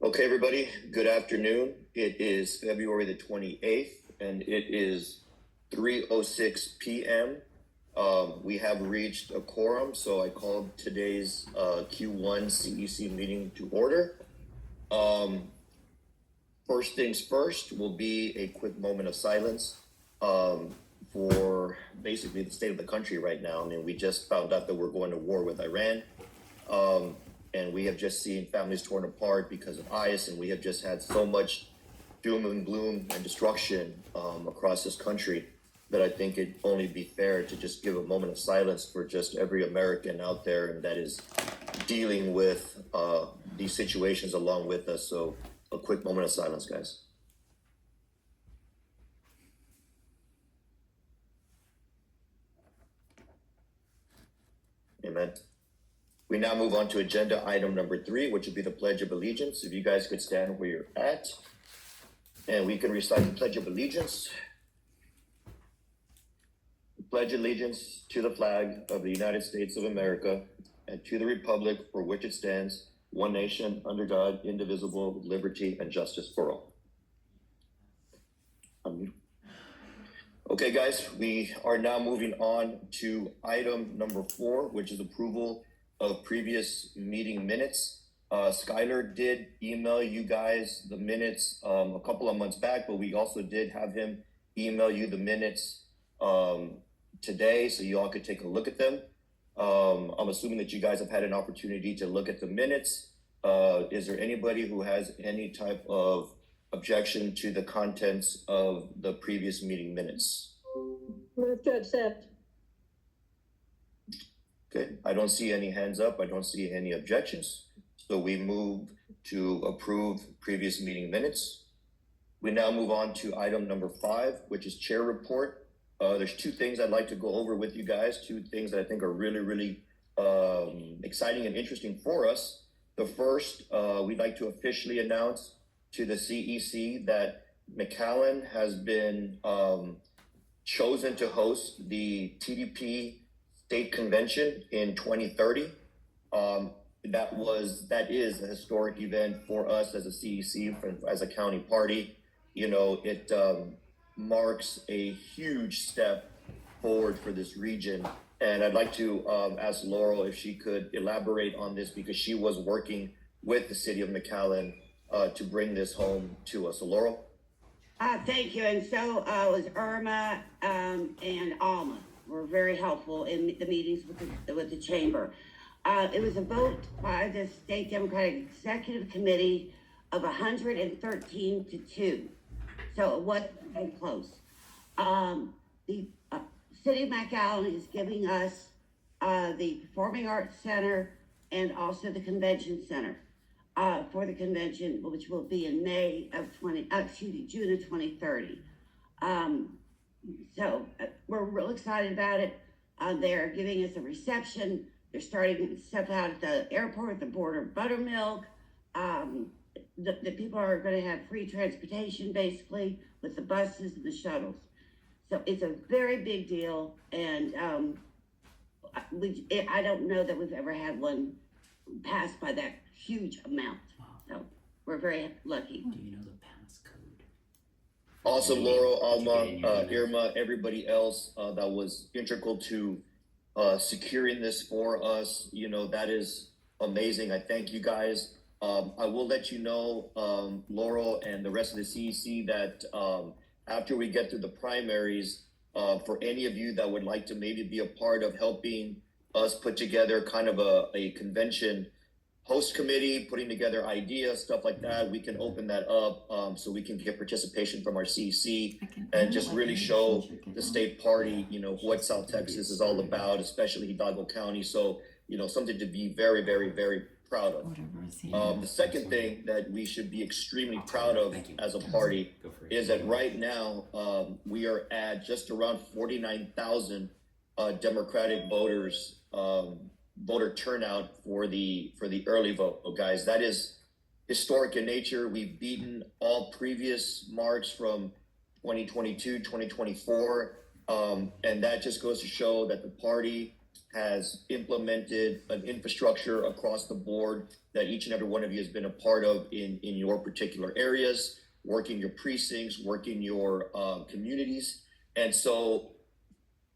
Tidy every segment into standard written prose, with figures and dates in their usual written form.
Okay, everybody, good afternoon. It is February the 28th, and it is 3:06 p.m. We have reached a quorum, so I called today's Q1 CEC meeting to order. First things first will be a quick moment of silence for basically the state of the country right now. I mean, we just found out that we're going to war with Iran. And we have just seen families torn apart because of ICE, and we have just had so much doom and gloom and destruction across this country that I think it'd only be fair to just give a moment of silence for just every American out there and that is dealing with these situations along with us. So a quick moment of silence, guys. Amen. We now move on to agenda item number 3, which would be the Pledge of Allegiance. If you guys could stand where you're at, and we can recite the Pledge of Allegiance. Pledge allegiance to the flag of the United States of America and to the republic for which it stands, one nation, under God, indivisible, with liberty and justice for all. Okay, guys, we are now moving on to item number 4, which is approval of previous meeting minutes. Skylar did email you guys the minutes a couple of months back, but we also did have him email you the minutes today so you all could take a look at them. I'm assuming that you guys have had an opportunity to look at the minutes. Is there anybody who has any type of objection to the contents of the previous meeting minutes? Move to accept. Okay, I don't see any hands up. I don't see any objections. So we move to approve previous meeting minutes. We now move on to item number 5, which is chair report. There's 2 things I'd like to go over with you guys, 2 things that I think are really exciting and interesting for us. The first, we'd like to officially announce to the CEC that McAllen has been chosen to host the TDP State Convention in 2030. That is a historic event for us as a CEC, as a county party. You know, it marks a huge step forward for this region. And I'd like to ask Laurel if she could elaborate on this, because she was working with the city of McAllen to bring this home to us. So Laurel? Thank you. And so was Irma and Alma were very helpful in the meetings with the chamber. It was a vote by the State Democratic Executive Committee of 113 to 2. So it wasn't close. The City of McAllen is giving us the Performing Arts Center and also the Convention Center for the convention, which will be in June of 2030. So we're real excited about it. They're giving us a reception. They're starting stuff out at the airport, the border buttermilk. The people are going to have free transportation, basically, with the buses and the shuttles. So it's a very big deal, and I don't know that we've ever had one passed by that huge amount. So we're very lucky. Do you know the passcode? Awesome, Laurel, Alma, Irma, everybody else that was integral to securing this for us. You know, that is amazing. I thank you guys. I will let you know, Laurel and the rest of the CEC, that after we get through the primaries, for any of you that would like to maybe be a part of helping us put together kind of a convention host committee, putting together ideas, stuff like that, we can open that up so we can get participation from our CEC and just really show the state party, you know, what South Texas is all about, especially Hidalgo County. So, you know, something to be very proud of. The second thing that we should be extremely proud of as a party is that right now we are at just around 49,000 Democratic voters, voter turnout for the early vote, guys. That is historic in nature. We've beaten all previous marks from 2022, 2024, and that just goes to show that the party has implemented an infrastructure across the board that each and every one of you has been a part of in your particular areas, working your precincts, working your communities. And so,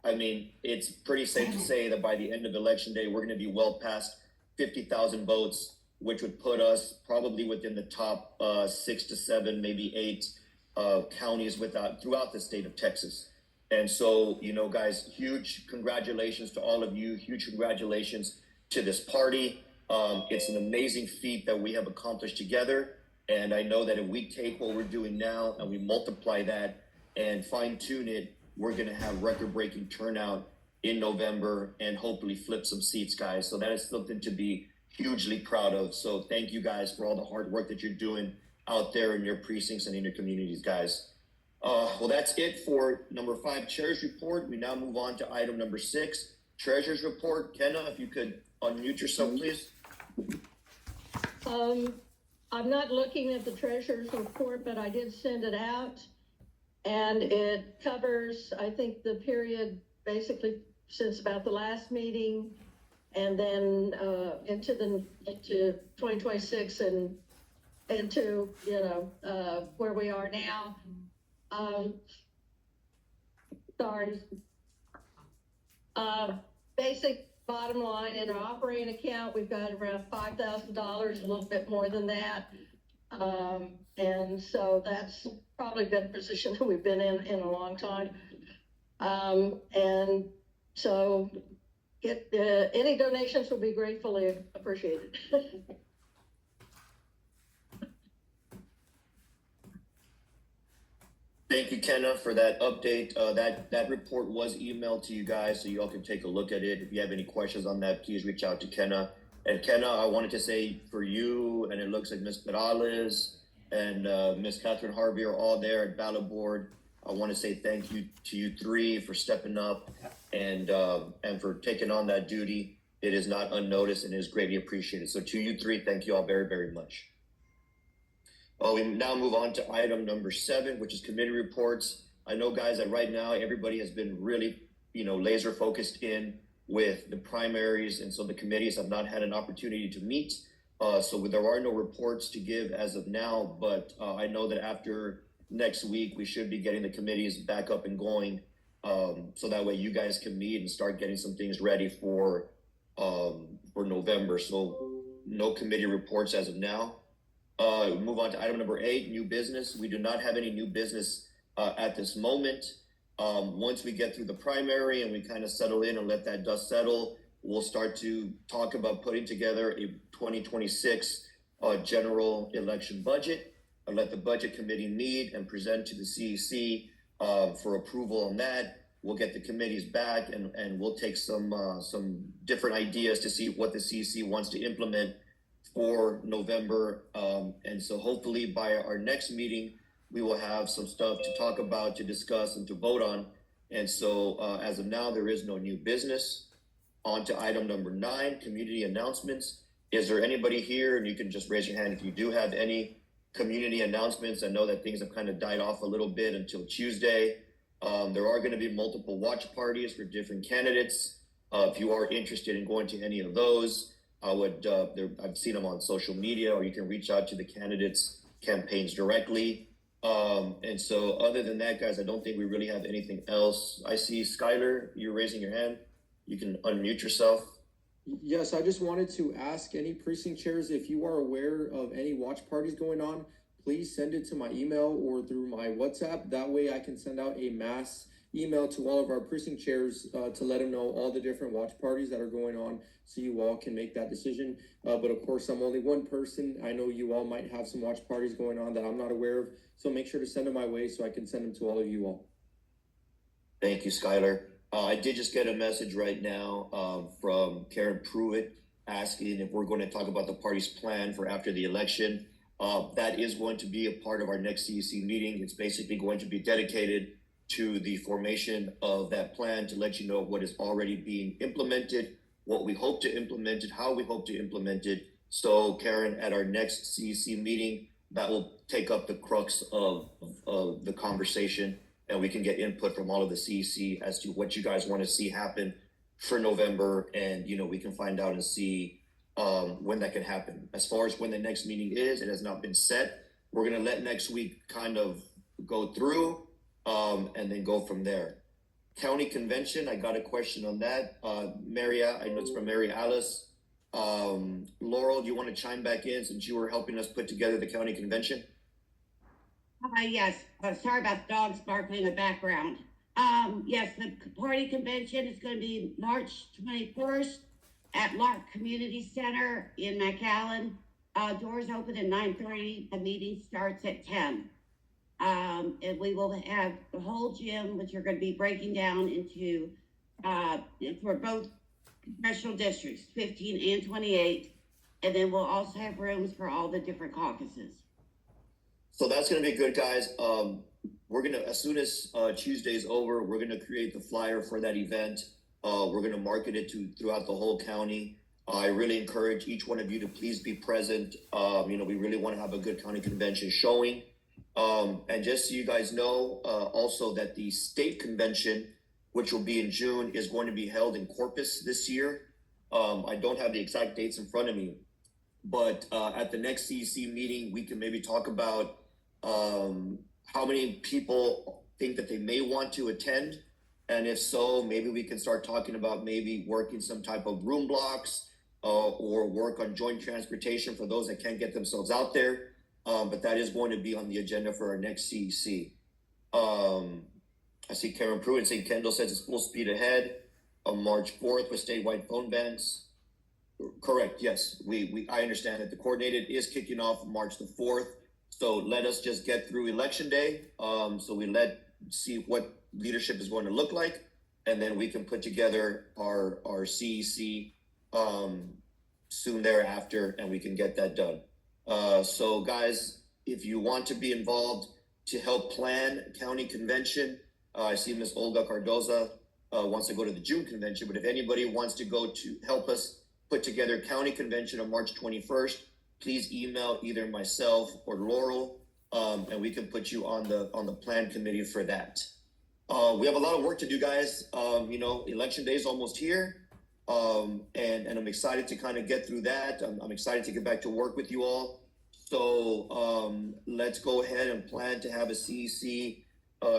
I mean, it's pretty safe to say that by the end of election day, we're going to be well past 50,000 votes, which would put us probably within the top 6 to 7, maybe 8 counties throughout the state of Texas. And so, you know, guys, huge congratulations to all of you. Huge congratulations to this party. It's an amazing feat that we have accomplished together. And I know that if we take what we're doing now and we multiply that and fine tune it, we're going to have record-breaking turnout in November and hopefully flip some seats, guys. So that is something to be hugely proud of. So thank you guys for all the hard work that you're doing out there in your precincts and in your communities, guys. Well, that's it for number 5, Chair's Report. We now move on to item number 6, Treasurer's Report. Kenna, if you could unmute yourself, please. I'm not looking at the treasurer's report, but I did send it out. And it covers, I think, the period basically since about the last meeting and then into 2026 and into, you know, where we are now. Sorry. Basic bottom line, in our operating account, we've got around $5,000, a little bit more than that. And so that's probably been a position that we've been in a long time. And so any donations will be gratefully appreciated. Thank you, Kenna, for that update. That report was emailed to you guys, so you all can take a look at it. If you have any questions on that, please reach out to Kenna. And Kenna, I wanted to say for you, and it looks like Ms. Perales and Ms. Catherine Harvey are all there at ballot board. I want to say thank you to you 3 for stepping up and for taking on that duty. It is not unnoticed and is greatly appreciated. So to you 3, thank you all very, very much. We now move on to item number 7, which is committee reports. I know, guys, that right now everybody has been really, you know, laser focused in with the primaries, and so the committees have not had an opportunity to meet. So there are no reports to give as of now, but I know that after next week, we should be getting the committees back up and going. So that way you guys can meet and start getting some things ready for November. So no committee reports as of now. Move on to item number 8, new business. We do not have any new business at this moment. Once we get through the primary and we kind of settle in and let that dust settle, we'll start to talk about putting together a 2026 general election budget and let the budget committee meet and present to the CEC for approval on that. We'll get the committees back and we'll take some different ideas to see what the CEC wants to implement for November. And so hopefully by our next meeting, we will have some stuff to talk about, to discuss, and to vote on. And so as of now, there is no new business. On to item number 9, community announcements. Is there anybody here, and you can just raise your hand if you do have any community announcements? I know that things have kind of died off a little bit until Tuesday. There are going to be multiple watch parties for different candidates. If you are interested in going to any of those, I've seen them on social media, or you can reach out to the candidates' campaigns directly. And so other than that, guys, I don't think we really have anything else. I see Skylar, you're raising your hand. You can unmute yourself. Yes, I just wanted to ask any precinct chairs, if you are aware of any watch parties going on, please send it to my email or through my WhatsApp. That way I can send out a mass email to all of our precinct chairs to let them know all the different watch parties that are going on, so you all can make that decision. But of course, I'm only one person. I know you all might have some watch parties going on that I'm not aware of, so make sure to send them my way so I can send them to all of you all. Thank you, Skylar. I did just get a message right now from Karen Pruitt asking if we're going to talk about the party's plan for after the election. That is going to be a part of our next CEC meeting. It's basically going to be dedicated to the formation of that plan, to let you know what is already being implemented, what we hope to implement it, how we hope to implement it. So Karen, at our next CEC meeting, that will take up the crux of the conversation, and we can get input from all of the CEC as to what you guys want to see happen for November, and we can find out and see when that can happen. As far as when the next meeting is, it has not been set. We're gonna let next week kind of go through, and then go from there. County convention, I got a question on that. Maria, I know it's from Mary Alice. Laurel, do you want to chime back in since you were helping us put together the county convention? Yes, sorry about the dogs barking in the background. Yes, the party convention is gonna be March 21st at Lark Community Center in McAllen. Doors open at 9:30, the meeting starts at 10. And we will have the whole gym, which are gonna be breaking down into, for both congressional districts, 15 and 28. And then we'll also have rooms for all the different caucuses. So that's gonna be good, guys. We're gonna, as soon as Tuesday's over, we're gonna create the flyer for that event. We're gonna market it throughout the whole county. I really encourage each one of you to please be present. We really want to have a good county convention showing. And just so you guys know, also that the state convention, which will be in June, is going to be held in Corpus this year. I don't have the exact dates in front of me, but at the next CEC meeting, we can maybe talk about how many people think that they may want to attend. And if so, maybe we can start talking about maybe working some type of room blocks or work on joint transportation for those that can't get themselves out there. But that is going to be on the agenda for our next CEC. I see Karen Pruitt and St. Kendall says it's full speed ahead on March 4th with statewide phone bans. Correct, yes. I understand that the coordinated is kicking off March the 4th. So let us just get through election day. So we see what leadership is going to look like, and then we can put together our CEC soon thereafter, and we can get that done. So guys, if you want to be involved to help plan county convention, I see Ms. Olga Cardoza wants to go to the June convention, but if anybody wants to go to help us put together county convention on March 21st, please email either myself or Laurel, and we can put you on the plan committee for that. We have a lot of work to do, guys. Election day is almost here. And I'm excited to kind of get through that. I'm excited to get back to work with you all. So let's go ahead and plan to have a CEC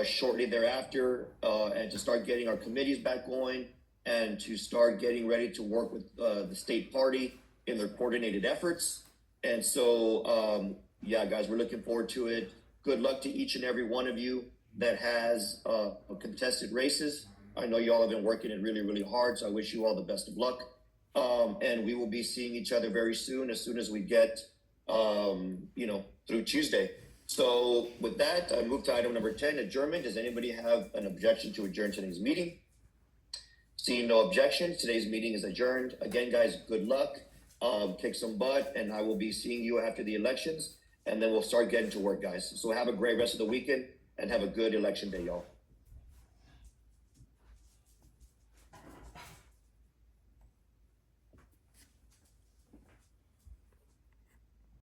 shortly thereafter, and to start getting our committees back going, and to start getting ready to work with the state party in their coordinated efforts. And so, yeah, guys, we're looking forward to it. Good luck to each and every one of you that has contested races. I know you all have been working it really, really hard, so I wish you all the best of luck. And we will be seeing each other very soon as we get, through Tuesday. So with that, I move to item number 10, adjournment. Does anybody have an objection to adjourn today's meeting? Seeing no objections, today's meeting is adjourned. Again, guys, good luck. Kick some butt, and I will be seeing you after the elections, and then we'll start getting to work, guys. So have a great rest of the weekend, and have a good election day, y'all.